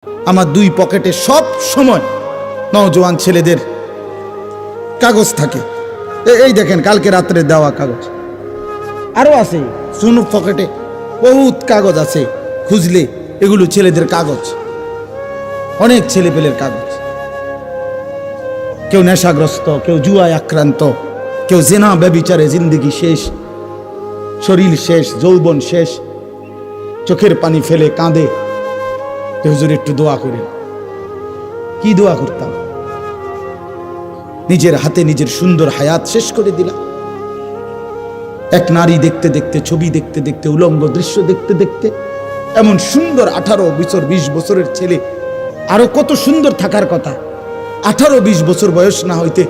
আমার দুই পকেটে সব সময় নওজোয়ান ছেলেদের কাগজ থাকে। এই দেখেন কালকে রাত্রে দেওয়া কাগজ, আরো আছে সুনু পকেটে বহুত কাগজ আছে, খুঁজলে এগুলো ছেলেদের কাগজ, অনেক ছেলে পেলের কাগজ। কেউ নেশাগ্রস্ত, কেউ জুয়ায় আক্রান্ত, কেউ জেনা ব্যভিচারে জিন্দেগি শেষ, শরীর শেষ, যৌবন শেষ, চোখের পানি ফেলে কাঁদে। হুজুর একটু দোয়া করেন। কি দোয়া করতাম? নিজের হাতে নিজের সুন্দর হায়াত শেষ করে দিলাম। এক নারী দেখতে দেখতে, ছবি দেখতে দেখতে, উলঙ্গ দৃশ্য দেখতে দেখতে, এমন সুন্দর 18 বছর 20 বছরের ছেলে, আরো কত সুন্দর থাকার কথা, 18-20 বছর বয়স না হইতে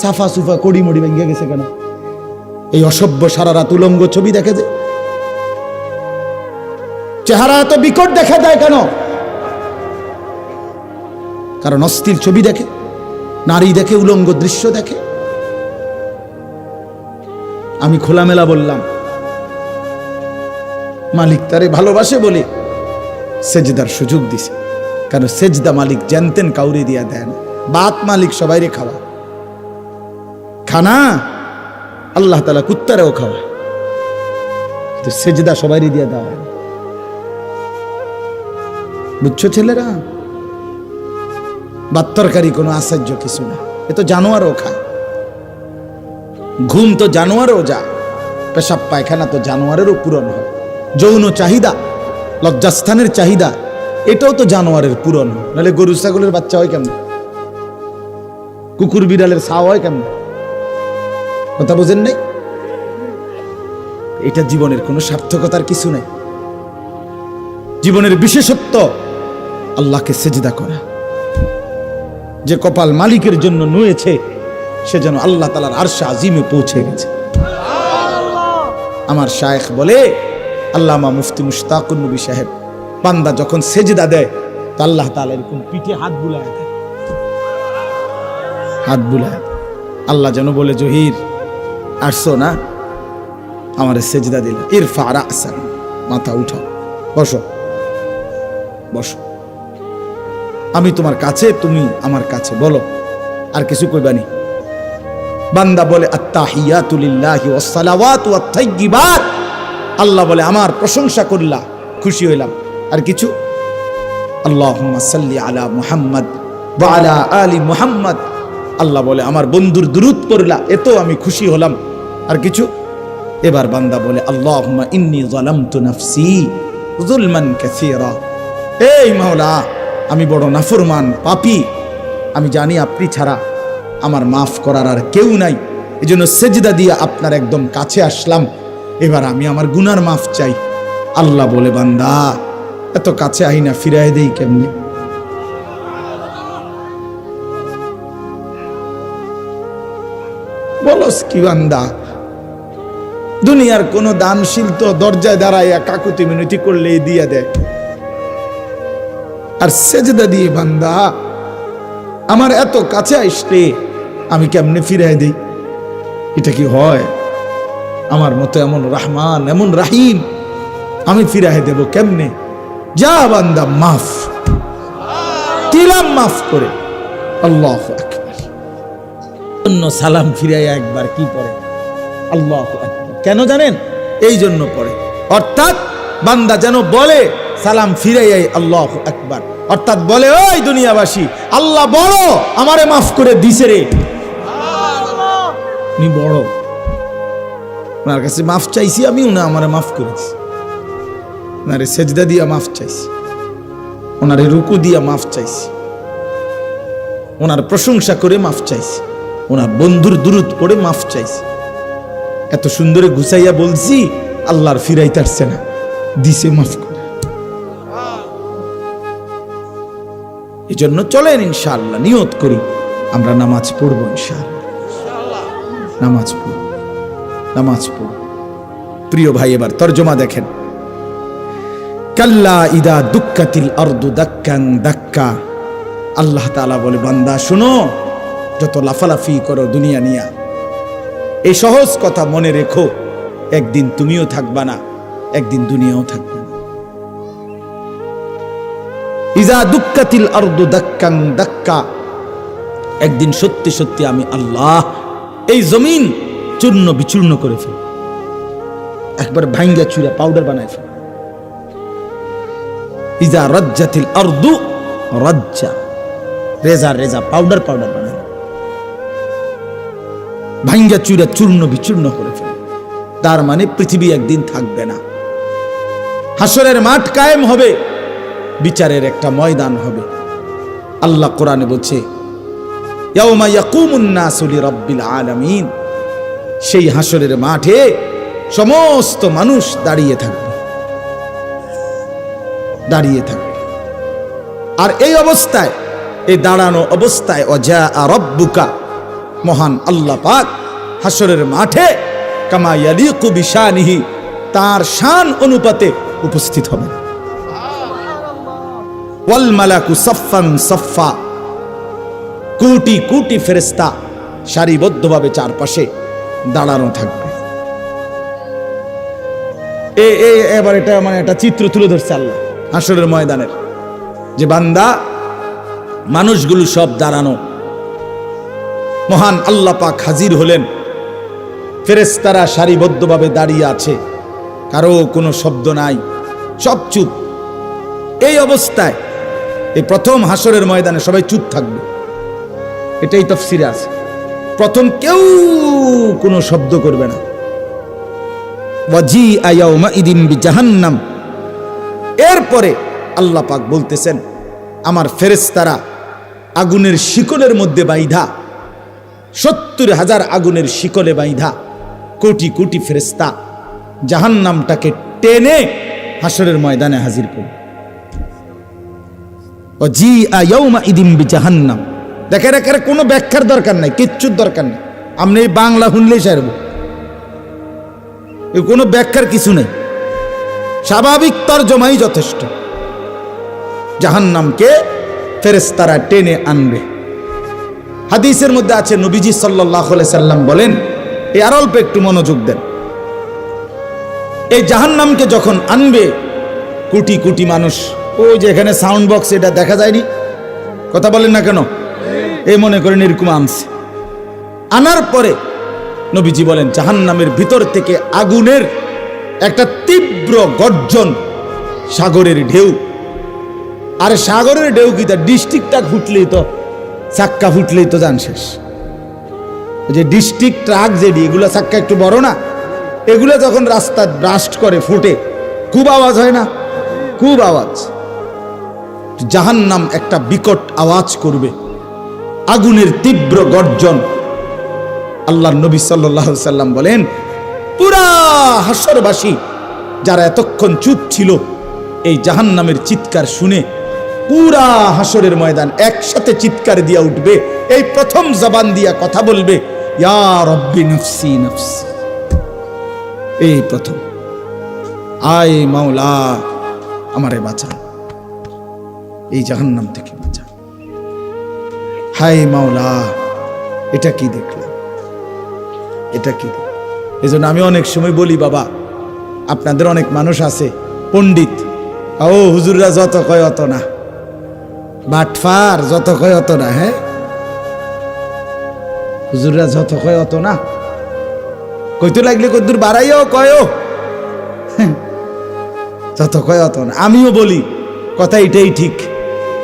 সাফা সুফা কড়ি মড়ি ভেঙে গেছে কেন? এই অসভ্য সারা রাত উলঙ্গ ছবি দেখে যে, চেহারা এত বিকট দেখা যায় কেন? কারণ অস্থির ছবি দেখে, নারী দেখে, উলঙ্গ দৃশ্য দেখে। আমি খোলামেলা বললাম, মালিক তারে ভালোবাসে বলে সেজদার সুযোগ দিছে। কারণ সেজদা মালিক জানতেন কাউরে দিয়া দেন, বাত মালিক সবাইরে খাওয়া, খানা আল্লাহ তাআলা কুত্তারেও খাওয়া, তো সেজদা সবাইরে দিয়া দেওয়া। বুঝছো ছেলেরা? বাত্তরকারী কোনো আশ্চর্য কিছু না, এ তো জানোয়ারও খায়। ঘুম তো জানোয়ারও যা, পেশাব পায়খানা তো জানোয়ারেরও পূরণ হয়। যৌন চাহিদা, লজ্জাস্থানের চাহিদা, এটাও তো জানোয়ারের পূরণ হয়। নাহলে গরু ছাগলের বাচ্চা হয় কেমন? কুকুর বিড়ালের ছাও হয় কেমন? কথা বোঝেন নাই? এটা জীবনের কোনো সার্থকতার কিছু নাই। জীবনের বিশেষত্ব আল্লাহকে সেজদা করা। যে কপাল মালিকের জন্য নুয়েছে, সে যেন আল্লাহ তাআলার আরশে আজিমে পৌঁছে গেছে। আমার শায়েখ বলে, আল্লামা মুফতি মুশতাকুন নবী সাহেব, বান্দা যখন সেজদা দেয় তো আল্লাহ তাআলা এরকম পিঠে হাত বুলায় দেয়, হাত বুলায়। আল্লাহ যেন বলে, জহির আসছো না, আমার সেজদা দিল, ইরফা রাসাক, মাথা উঠাও, বসো বসো, আমি তোমার কাছে, তুমি আমার কাছে, বলো আর কিছু কইবানি। বান্দা বলে, আত্তাহিয়াতু লিল্লাহি ওয়াস সালাওয়াতু ওয়াত তাইয়্যিবাত, আল্লাহ বলে আমার প্রশংসা করলা, খুশি হইলাম। আর কিছু? আল্লাহুম্মা সাল্লি আলা মুহাম্মদ ওয়া আলা আলি মুহাম্মদ, আল্লাহ বলে আমার বন্ধুর দুরূদ পড়লা, এতো আমি খুশি হলাম। আর কিছু? এবার বান্দা বলে, আল্লাহুম্মা ইন্নী যালামতু নাফসি যুলমান কাসীরা, এই মাওলা আমি বড় নাফরমান পাপী, আমি জানি আপনি ছাড়া আমার মাফ করার আর কেউ নাই, এজন্য সেজদা দিয়ে আপনার একদম কাছে আসলাম, এবার আমি আমার গুনার মাফ চাই। আল্লাহ বলে, বান্দা এত কাছে আই না, ফিরাই দেই কেমনে? বলস কি বান্দা? দুনিয়ার কোন দানশীল তো দরজায় দাঁড়াইয়া কাকুতি মিনতি করলে দিয়া দেয়, আর সেজদা দিয়ে বান্দা আমার এত কাছে আসলে আমি কেমনে ফিরাই দেই? এটা কি হয়? আমার মতো এমন রহমান, এমন রাহিম আমি ফিরাই দেব কেমনে? যা বান্দা, মাফ দিলাম, মাফ করে। আল্লাহু আকবার। অন্য সালাম ফিরাইয়া একবার কি পড়ে? আল্লাহু আকবার। কেন জানেন? এই জন্য পড়ে, অর্থাৎ বান্দা যেন বলে সালাম ফিরাইয়াই আল্লাহু আকবার, অর্থাৎ বলে, ওই দুনিয়াবাসী, আল্লাহ বড়, আমারে মাফ করে দিছে রে, উনি বড়, ওনার কাছে মাফ চাইছি আমি, উনি আমারে মাফ করেছি। ওনারে সেজদা দিয়া মাফ চাইছি, ওনারে রুকু দিয়া মাফ চাইছি, ওনার প্রশংসা করে মাফ চাইছি, ওনার বন্ধুর দুরূদ পড়ে মাফ চাইছি। এত সুন্দরে গুছাইয়া বলছি, আল্লাহর ফিরাইতে আসছে না, দিছে মাফ করে। এই জন্য চলেন ইনশাআল্লাহ নিয়ত করি আমরা নামাজ পড়বো, ইনশাআল্লাহ নামাজ পড়ব, নামাজ পড়ব। প্রিয় ভাই, এবার তরজমা দেখেন। কাল্লা ইদা দুক্কাতিল আরদু দাক্কান দাক্কা, আল্লাহ তাআলা বলে, বান্দা শুনো, যত লাফালাফি করো দুনিয়া নিয়া, এই সহজ কথা মনে রেখো, একদিন তুমিও থাকবা না, একদিন দুনিয়াও থাকবে না। ইজা দুক্কাতিল আরদু দাক্কাং দাক্কা, একদিন সত্যি সত্যি আমি আল্লাহ এই জমিন চূর্ণ বিচূর্ণ করে ফেল, একবার ভাঙ্গা চুরা পাউডার বানায় ফেল। ইজা রাজ্জাতিল আরদু রাজ্জা, রেজা রেজা পাউডার পাউডার বানায়, ভাঙ্গা চুরা চূর্ণ বিচূর্ণ করে ফেল। তার মানে পৃথিবী একদিন থাকবে না, হাসরের মাঠ কায়েম হবে, বিচারের একটা ময়দান হবে। আল্লাহ কোরআনে বলছে ইয়াউমা ইয়াকুমুন নাসু লিরাব্বিল আলামিন, সেই হাসরের মাঠে সমস্ত মানুষ দাঁড়িয়ে থাকবে, দাঁড়িয়ে থাকবে। আর এই অবস্থায়, এই দাঁড়ানো অবস্থায় ওয়াজা রাব্বুকা, মহান আল্লাহ পাক হাসরের মাঠে কামা ইয়ালিকু বিশানিহি, তার শান অনুপাতে উপস্থিত হবেন। ওয়াল মালাকু সাফফান সাফফা, কোটি কোটি ফেরেশতা সারিবদ্ধভাবে চারপাশে দাঁড়ানো থাকবে। এবার এটা মানে একটা চিত্র তুলে ধরছে আল্লাহ হাসরের ময়দানের, যে বান্দা মানুষগুলো সব দাঁড়ানো, মহান আল্লাহ পাক হাজির হলেন, ফেরেশতারা সারিবদ্ধভাবে দাঁড়িয়ে আছে, কারো কোনো শব্দ নাই, সব চুপ। এই অবস্থায় এই প্রথম হাসরের ময়দানে সবাই চুপ থাকবে, এটাই তাফসীরে আছে। প্রথম কেউ কোনো শব্দ করবে না। ওয়াজিআ ইয়াউমাইদিন বিজাহান্নাম, এরপরে আল্লাহ পাক বলতেছেন আমার ফেরেশতারা আগুনের শিকলের মধ্যে বাইধা, 70,000 আগুনের শিকলে বাইধা কোটি কোটি ফেরেশতা জাহান্নামটাকে টেনে হাসরের ময়দানে হাজির করবে। ওয়াজিআ ইয়াউমাইদিন বিজাহান্নাম, দেখেন একের কোনো ব্যাখ্যার দরকার নাই, কিচ্ছুর দরকার নেই, আপনি এই বাংলা শুনলেই সারব, কোনো ব্যাখ্যার কিছু নেই, স্বাভাবিক তর্জমাই যথেষ্ট। জাহান্নামকে ফেরেশতারা টেনে আনবে। হাদিসের মধ্যে আছে নবীজি সাল্লাল্লাহু আলাইহি সাল্লাম বলেন, এই আর অল্প একটু মনোযোগ দেন, এই জাহান্নামকে যখন আনবে কোটি কোটি মানুষ, ওই যে এখানে সাউন্ড বক্স, এটা দেখা যায়নি, কথা বলেন না কেন, এই মনে করেন এরকম আনছে। আনার পরে নবীজি বলেন জাহান্নামের ভিতর থেকে আগুনের একটা তীব্র গর্জন, সাগরের ঢেউ। আর সাগরের ঢেউ কি তার ডিস্ট্রিক্টটা ফুটলেই তো, চাক্কা ফুটলেই তো যান শেষ। যে ডিস্ট্রিক্ট ট্রাক যেটি, এগুলো চাক্কা একটু বড় না, এগুলো যখন রাস্তা ব্রাস্ট করে ফুটে খুব আওয়াজ হয় না, খুব আওয়াজ। জাহান্নাম একটা বিকট আওয়াজ করবে, আগুনের তীব্র গর্জন। আল্লাহর নবী সাল্লাল্লাহু আলাইহি সাল্লাম বলেন পুরা হাসরবাসী যারা এতক্ষণ চুপ ছিল, এই জাহান্নামের চিৎকার শুনে পুরা হাসরের ময়দান একসাথে চিৎকার দিয়া উঠবে, এই প্রথম জবান দিয়া কথা বলবে ইয়া রব্বি নফসি নফসি, এই প্রথম, আয় মাওলা আমারে বাঁচা, এই জাহান্নাম থেকে বাঁচা, হায় মাওলা এটা কি দেখলাম, এটা কি। এজন্য আমি অনেক সময় বলি, বাবা আপনাদের অনেক মানুষ আছে পণ্ডিত, ও হুজুররা যত কয় অত না, বাটফার যত কয় অত না, হ্যাঁ হুজুররা যত কয় অত না, কইতে লাগলে কদ্দুর বাড়াইও কয়ও, যত কয় অত না। আমিও বলি কথা এটাই ঠিক,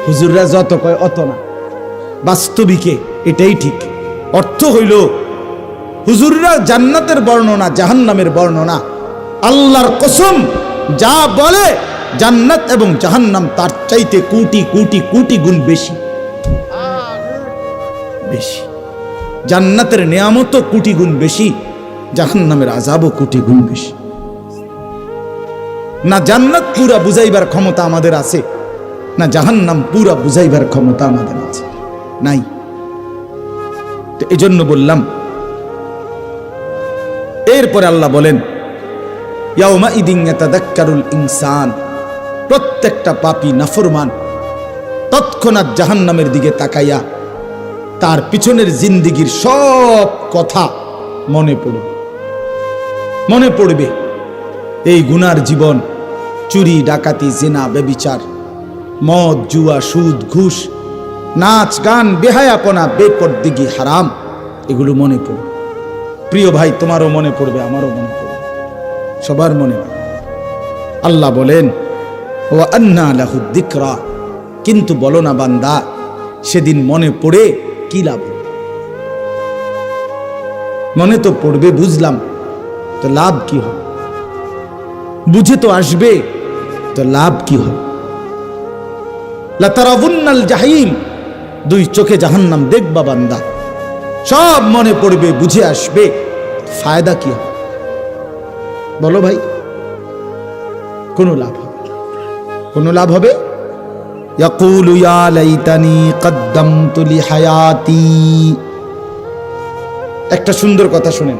হুজুররা যত কয় অত না, বাস্তবিকে এটাই ঠিক। অর্থ হইল হুজুররা জান্নাতের বর্ণনা জাহান্নামের বর্ণনা, আল্লাহর কসম যা বলে জান্নাত এবং জাহান্নাম তার চাইতে কোটি কোটি কোটি গুণ বেশি, বেশি। জান্নাতের নিয়ামত কোটি গুণ বেশি, জাহান্নামের আযাবও কোটি গুণ বেশি। না জান্নাত পুরা বুঝাইবার ক্ষমতা আমাদের আছে, না জাহান্নাম পুরা বুঝাইবার ক্ষমতা আমাদের আছে, নাই। তো এই জন্য বললাম। এরপরে আল্লাহ বলেন ইয়াউমাইদিন ইয়াতাযাক্কারুল ইনসান, প্রত্যেকটা পাপী নাফরমান তৎক্ষণাৎ জাহান্নামের দিকে তাকাইয়া তার পিছনের জিন্দেগির সব কথা মনে পড়বে, মনে পড়বে। এই গুনার জীবন, চুরি ডাকাতি জিনা ব্যভিচার, মদ, জুয়া, সুদ, ঘুষ, নাচ, গান, বেহায়াপনা, বেপরদিগি, হারাম, এগুলো মনে পড়ে। প্রিয় ভাই, তোমারও মনে পড়বে, আমারও মনে পড়বে, সবার মনে পড়বে। আল্লাহ বলেন ওয়া আন্না লাহু যিকরা, কিন্তু বলো না বান্দা, সেদিন মনে পড়ে কি লাভ? মনে তো পড়বে, বুঝলাম, তো লাভ কি হবে? বুঝে তো আসবে, তো লাভ কি হবে? লাতারাবুন্নাল জাহিম, দুই চোখে জাহান্নাম দেখবা বান্দা, সব মনে পড়বে, বুঝে আসবে, ফায়দা কি হবে? বলো ভাই, কোনো লাভ হবে? কোনো লাভ হবে? ইয়াকুলু ইয়া লাইতানি কদ্দামতু লিহায়াতি। একটা সুন্দর কথা শুনেন,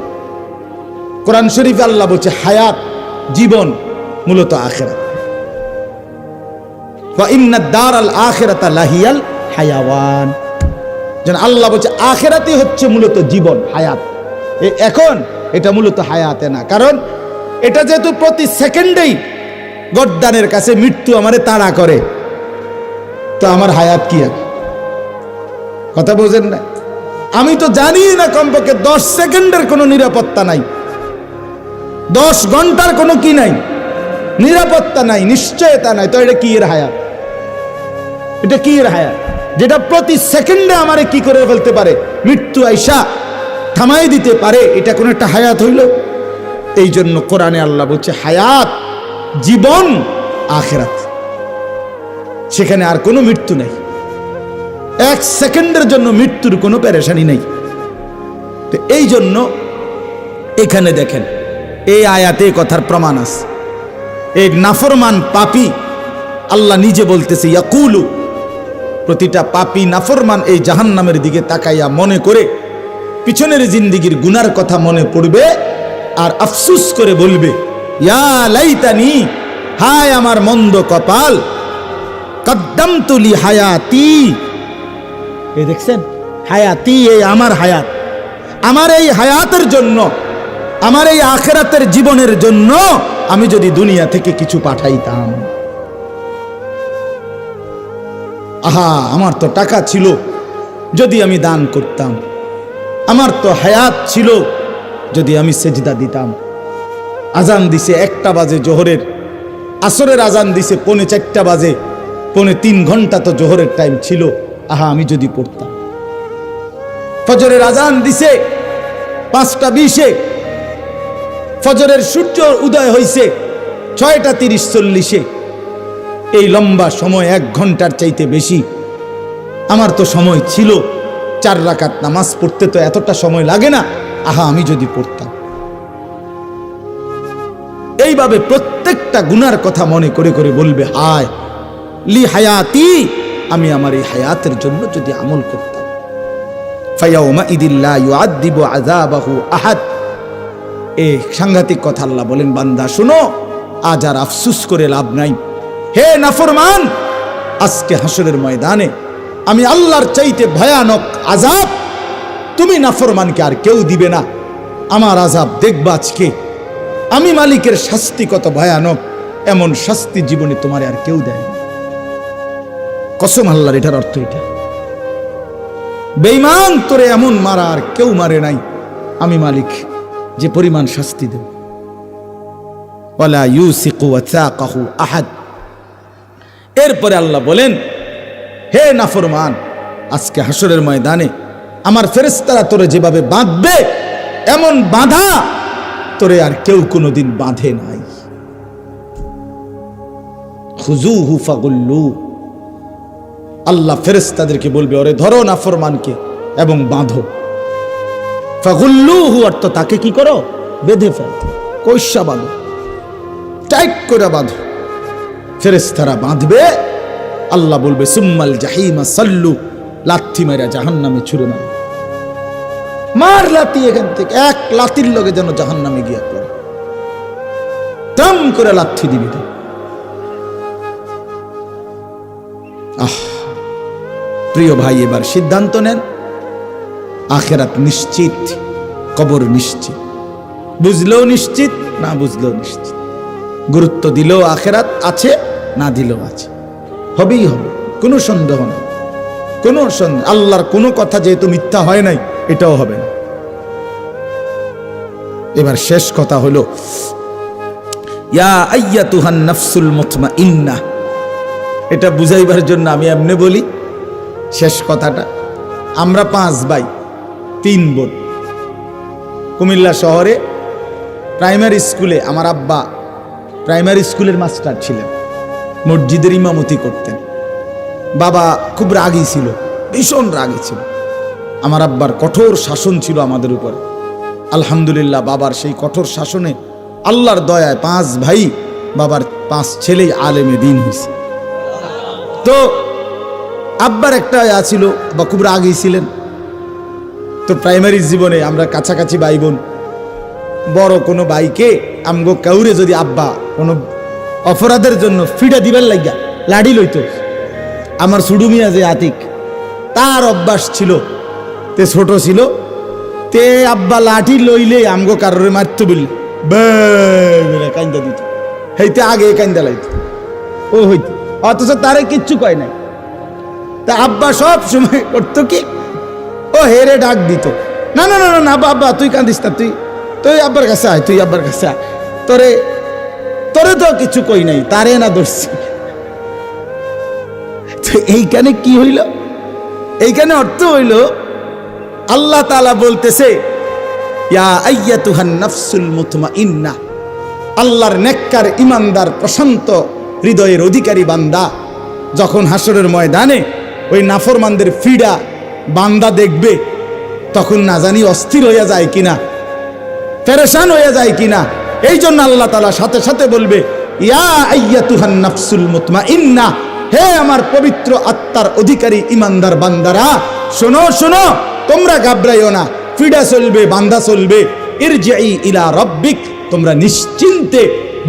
কোরআন শরীফে আল্লাহ বলছে হায়াত, জীবন মূলত আখিরাত। ওয়া ইন্নাদ দারাল আখিরাতা লাহিয়াল হায়াওয়ান। যেন আল্লাহ বলছে আখিরাতই হচ্ছে মূলত জীবন, হায়াত। এখন এটা মূলত হায়াতে না, কারণ এটা যেহেতু প্রতি সেকেন্ডেই গর্দানের কাছে মৃত্যু আমারে তাড়া করে, তো আমার হায়াত কি আছে? কথা বোঝেন না? আমি তো জানি না কমপক্ষে 10 সেকেন্ডের কোনো নিরাপত্তা নাই, 10 ঘন্টার কোনো কি নাই, নিরাপত্তা নাই, নিশ্চয়তা নাই, তো এটা কি এর হায়াত? এটা কি এর হায়াত যেটা প্রতি সেকেন্ডে আমারে কি করে ফেলতে পারে? মৃত্যু আইসা থামাই দিতে পারে। এটা কোন একটা হায়াত হইল? এই জন্য কোরআনে আল্লাহ বলছে হায়াত, জীবন আখিরাত, সেখানে আর কোনো মৃত্যু নেই। 1 সেকেন্ডের জন্য মৃত্যুর কোনো পেরেশানি নেই। তো এই জন্য এখানে দেখেন, এই আয়াতে কথার প্রমাণ আছে। এই নাফরমান পাপী, আল্লাহ নিজে বলতেছে ইয়াকুলু, প্রতিটা পাপী নাফরমান এই জাহান্নামের দিকে তাকাইয়া মনে করে পিছনের জিন্দিগির গুনার কথা মনে পড়বে আর আফসুস করে বলবে ইয়া লাইতানি, হায় আমার মন্দ কপাল, কদ্দামতু লিহায়াতি। এই দেখছেন, হায়াতি, এই আমার হায়াত, আমার এই হায়াতের জন্য, আমার এই আখিরাতের জীবনের জন্য আমি যদি দুনিয়া থেকে কিছু পাঠাইতাম। আহা, আমার তো টাকা ছিল, যদি আমি দান করতাম। আমার তো হায়াত ছিল, যদি আমি সেজদা দিতাম। আজান দিছে 1টা বাজে জোহরের, আসরের আজান দিছে 3:45 বাজে, 3.25 ঘন্টা তো জোহরের টাইম ছিল। আহা, আমি যদি পড়তাম। ফজরের আজান দিছে 5:20, ফজরের সূর্য উদয় হইছে 6:30-40। এই লম্বা সময় 1 ঘন্টার চাইতে বেশি আমার তো সময় ছিল। 4 রাকাত নামাজ পড়তে তো এতটা সময় লাগে না। আহা, আমি যদি পড়তাম। এইভাবে প্রত্যেকটা গুনার কথা মনে করে করে বলবে হায় লি হায়াতি, আমি আমার এই হায়াতের জন্য যদি আমল করতাম। ফায়াউমা ইদিল্লা ইউআযিবু আযাবাহু আহাদ। এই সাংঘাতিক কথা আল্লাহ বলেন, বান্দা শুনো, আজ আর আফসুস করে লাভ নাই। হে নাফরমান, আজকে হাসরের ময়দানে আমি আল্লাহর চাইতে ভয়ানক আযাব তুমি নাফরমানকে আর কেউ দিবে না। আমার আযাব দেখবা আজকে, আমি মালিকের শাস্তি কত ভয়ানক, এমন শাস্তি জীবনে তোমার আর কেউ দেয় না। কসম আল্লাহর, এটার অর্থ এটা। বেঈমান, তোরে এমন মারা আর কেউ মারে নাই, আমি মালিক যে পরিমাণ শাস্তি দেব। ওয়ালা ইউসিকু ওয়াসাকাহু আহাদ। এরপরে আল্লাহ বলেন, হে নাফরমান, আজকে হাসরের ময়দানে আমার ফেরেশতারা তোরে যেভাবে বাঁধবে, এমন বাঁধা তোরে আর কেউ কোনোদিন বাঁধে নাই। খুজুহু ফাগুল্লু। আল্লাহ ফেরেশতাদেরকে বলবে, ওরে ধরো নাফরমানকে এবং বাঁধো। ফাগুল্লুহু অর্থ তাকে কি করো? বেঁধে ফেলো, কইসা বাঁধো, টাইট করে বাঁধো। ফেরেশতারা বাঁধবে, আল্লাহ বলবে সুম্মাল জাহিমা সাল্লু, লাথি মেরা জাহান্নামে ছুঁড়ে মার। মার লাথি এখান থেকে, 1 লাথির লগে যেন জাহান্নামে গিয়া পড়ে, টাম করে লাথি দিবি। আহ প্রিয় ভাই, এবার সিদ্ধান্ত নেন, আখিরাত নিশ্চিত, কবর নিশ্চিত, বুঝলেও নিশ্চিত, না বুঝলেও নিশ্চিত। গুরুত্ব দিলেও আখিরাত আছে, না দিলেও আছে। হবেই হবে, কোনো সন্দেহ নেই, কোনো সন্দেহ। আল্লাহর কোনো কথা যেহেতু মিথ্যা হয় নাই, এটাও হবে না। এবার শেষ কথা হলো, ইয়া আইয়াতুহান নাফসুল মুতমাইন্নাহ, এটা বুঝাইবার জন্য আমি এমনি বলি শেষ কথাটা। আমরা 5 ভাই 3 বোন। কুমিল্লা শহরে প্রাইমারি স্কুলে আমার আব্বা প্রাইমারি স্কুলের মাস্টার ছিলেন, মসজিদের ইমামতি করতেন। বাবা খুব রাগী ছিল, ভীষণ রাগী ছিল। আমার আব্বার কঠোর শাসন ছিল আমাদের উপরে। আলহামদুলিল্লাহ, বাবার সেই কঠোর শাসনে আল্লাহর দয়ায় 5 ভাই, বাবার 5 ছেলেই আলেমে দ্বীন হয়েছে। তো আব্বার একটা ছিল, বা খুব রাগী ছিলেন। তো প্রাইমারি জীবনে আমরা কাছাকাছি ভাই বোন, বড় কোনো ভাইকে আমগো কাউরে যদি আব্বা কোনো অপরাধের জন্য ফিডা দিবার লাগিয়া লাঠি লইত, আমার সুডু মিয়া যে আতিক, তার অভ্যাস ছিল, তে ছোট ছিল, তে আব্বা লাঠি লইলে আমগো কারোরে মারত বললে কান্দা দিত, হেইতে আগে কান্দা লাইত ও হইত, অথচ তারে কিচ্ছু কয় নাই। তা আব্বা সব সময় করতো কি, ও হেরে ডাক দিত, না না না না আব্বা তুই কান্দিস না, তুই আব্বার কাছে আয়, তুই আব্বার কাছে আয়, তোরে তো কিছু কই নাই, তারে না ধরছি। তো এইখানে কি হইল, এইখানে অর্থ হইল আল্লাহ তাআলা বলতেছে, ইয়া আইয়াতুহান নাফসুল মুতমাইন্নাহ, আল্লাহর নেককার ইমানদার প্রশান্ত হৃদয়ের অধিকারী বান্দা যখন হাসরের ময়দানে ওই নাফরমানদের ফিডা বান্দা দেখবে, তখন না জানি অস্থির হয়ে যায় কিনা, পেরেশান হয়ে যায় কিনা। এই জন্য আল্লাহ তাআলা সাথে সাথে বলবে, ইয়া আইয়াতুহান নাফসুল মুতমাইন্নাহ, হে আমার পবিত্র আত্মার অধিকারী ইমানদার বান্দারা, শোনো শোনো, তোমরা ঘাবড়াইও না, ফিডা চলবে, বান্দা চলবে। ইরজিই ইলা রাব্বিক, তোমরা নিশ্চিন্তে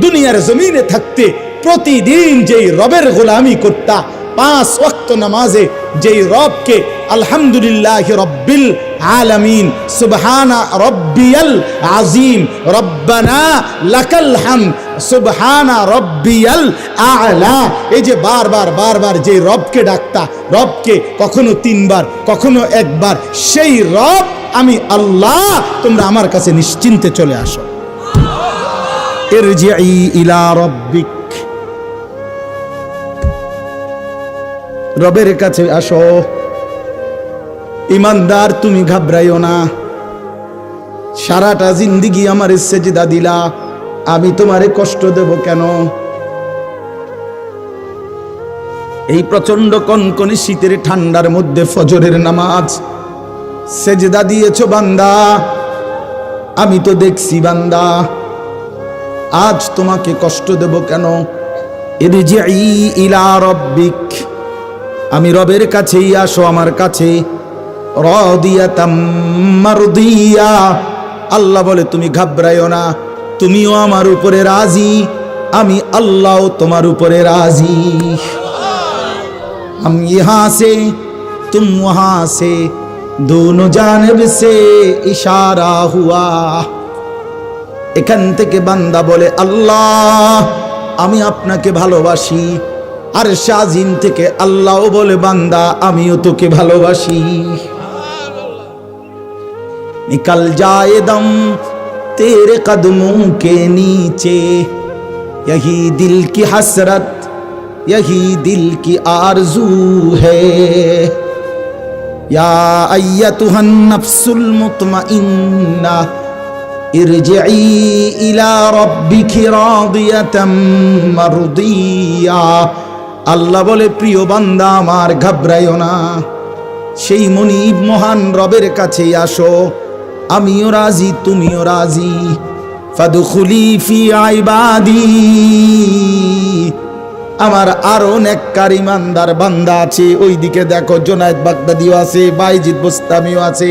দুনিয়ার জমিনে থাকতে প্রতিদিন যেই রবের গোলামি করতা, 5 ওয়াক্ত নামাজে যেই রবকে আলহামদুলিল্লাহ রব্বিল আলামিন, সুবহানা রব্বিয়াল আযীম, রব্বানা লাকাল হামদ, সুবহানা রব্বিয়াল আ'লা, এই যে বারবার যে রবকে ডাকতা, রবকে কখনো 3 বার কখনো 1 বার, সেই রব আমি আল্লাহ, তোমরা আমার কাছে নিশ্চিন্তে চলে আসো। ইরজিই ইলা রাব্বিক, রবের কাছে আসো। ইমানদার তুমি ঘাবড়াইও না, সারাটা জিন্দেগি আমারে সেজদা দিলা, আমি তোমারে কষ্ট দেব কেন? এই প্রচন্ড কনকনে শীতের ঠান্ডার মধ্যে ফজরের নামাজ সেজদা দিয়েছো বান্দা, আমি তো দেখছি বান্দা, আজ তোমাকে কষ্ট দেব কেন? ইরজিই ইলা রাব্বিক, আমি রবের কাছেই আসো, আমার কাছে। রাদিয়াতাম মারদিয়া, আল্লাহ বলে তুমি ঘাবড়াইও না, তুমিও আমার উপরে রাজি, আমি আল্লাহও তোমার উপরে রাজি। हम यहाँ से तुम वहाँ से, दोनों जानिब से इशारा हुआ। এখান থেকে বান্দা বলে, আল্লাহ আমি আপনাকে ভালোবাসি, আর শাজিম থেকে আল্লাহও বলে, বান্দা আমিও তোকে ভালোবাসি। निकल जाए दम तेरे कदमों के नीचे, यही दिल की हसरत, यही दिल की आरज़ू है। या अय्यतुहन नफ्सुल मुतमइन्ना, इरजिई इला रब्बिकी रादियाताम मारदिया। আল্লাহ বলে, প্রিয় বান্দা আমার ঘাবড়াইও না, সেই মনিব মহান রবের কাছে আসো, আমিও রাজি তুমিও রাজি। ফাদখুলি ফি ইবাদি, আমার আরো নেককার ইমানদার বান্দা আছে, ওইদিকে দেখো জুনায়েদ বাগদাদিও আছে, বাইজিদ বুস্তামিও আছে,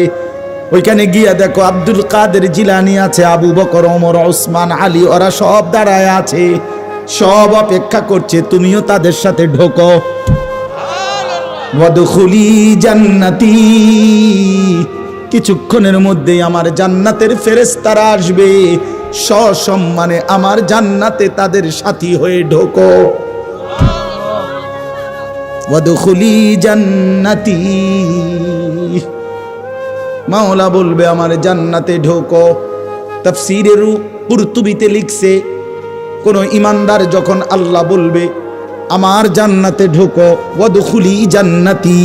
ওইখানে গিয়া দেখো আব্দুল কাদের জিলানী আছে, আবু বকর, ওমর, ওসমান, আলী, ওরা সব দাঁড়ায় আছে, সব অপেক্ষা করছে, তুমিও তাদের সাথে ঢোকো। ওয়াদখুলি জান্নাতি, কিছুক্ষণের মধ্যে আমার জান্নাতের ফেরেশতারা আসবে, সসম্মানে আমার জান্নাতে তাদের সাথী হয়ে ঢোকো। ওয়াদখুলি জান্নাতি, মাওলা বলবে আমার জান্নাতে ঢোকো। তাফসীরের কুরতুবিতে লিখছে কোন ইমানদার যখন আল্লাহ বলবে আমার জান্নাতে ঢোকো, ওয়াদখুলি জান্নাতি,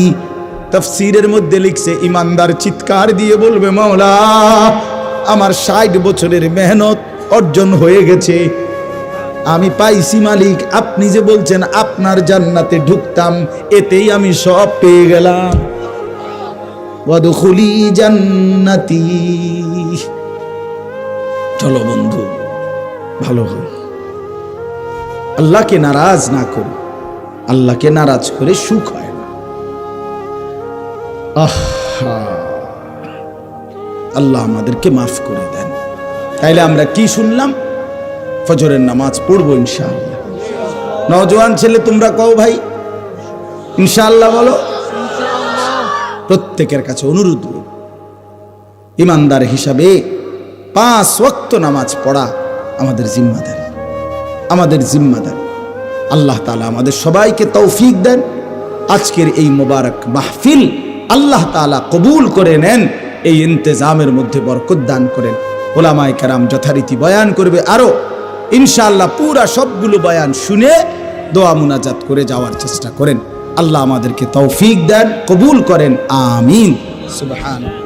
তাফসীরের মধ্যে লিখছে ইমানদার চিৎকার দিয়ে বলবে মাওলা আমার 60 বছরের মেহনত অর্জন হয়ে গেছে, আমি পাইছি মালিক, আপনি যে বলছেন আপনার জান্নাতে ঢুকতাম এতেই আমি সব পেয়ে গেলাম। ওয়াদখুলি জান্নাতি। চলো বন্ধু ভালো হয়, আল্লাহকে নারাজ না করে, আল্লাহকে নারাজ করে সুখ হয় না। আল্লাহ আমাদেরকে মাফ করে দেন। তাইলে আমরা কি শুনলাম? ফজরের নামাজ পড়বো ইনশাআল্লাহ। নওজোয়ান ছেলে তোমরা কও ভাই ইনশাআল্লাহ বলো। প্রত্যেকের কাছে অনুরোধ, ইমানদার হিসাবে 5 ওয়াক্ত নামাজ পড়া আমাদের জিম্মাদারি, আমাদের জিম্মাদারি। আল্লাহ তাআলা আমাদের সবাইকে তৌফিক দেন। আজকের এই মোবারক মাহফিল আল্লাহ তাআলা কবুল করে নেন, এই ইন্তেজামের মধ্যে বরকত দান করেন। ওলামায়ে কেরাম যথারীতি বয়ান করবে, আরো ইনশাআল্লাহ পুরা সবগুলো বয়ান শুনে দোয়া মুনাজাত করে যাওয়ার চেষ্টা করেন। আল্লাহ আমাদেরকে তৌফিক দেন, কবুল করেন, আমিন। সুবহানাল্লাহ।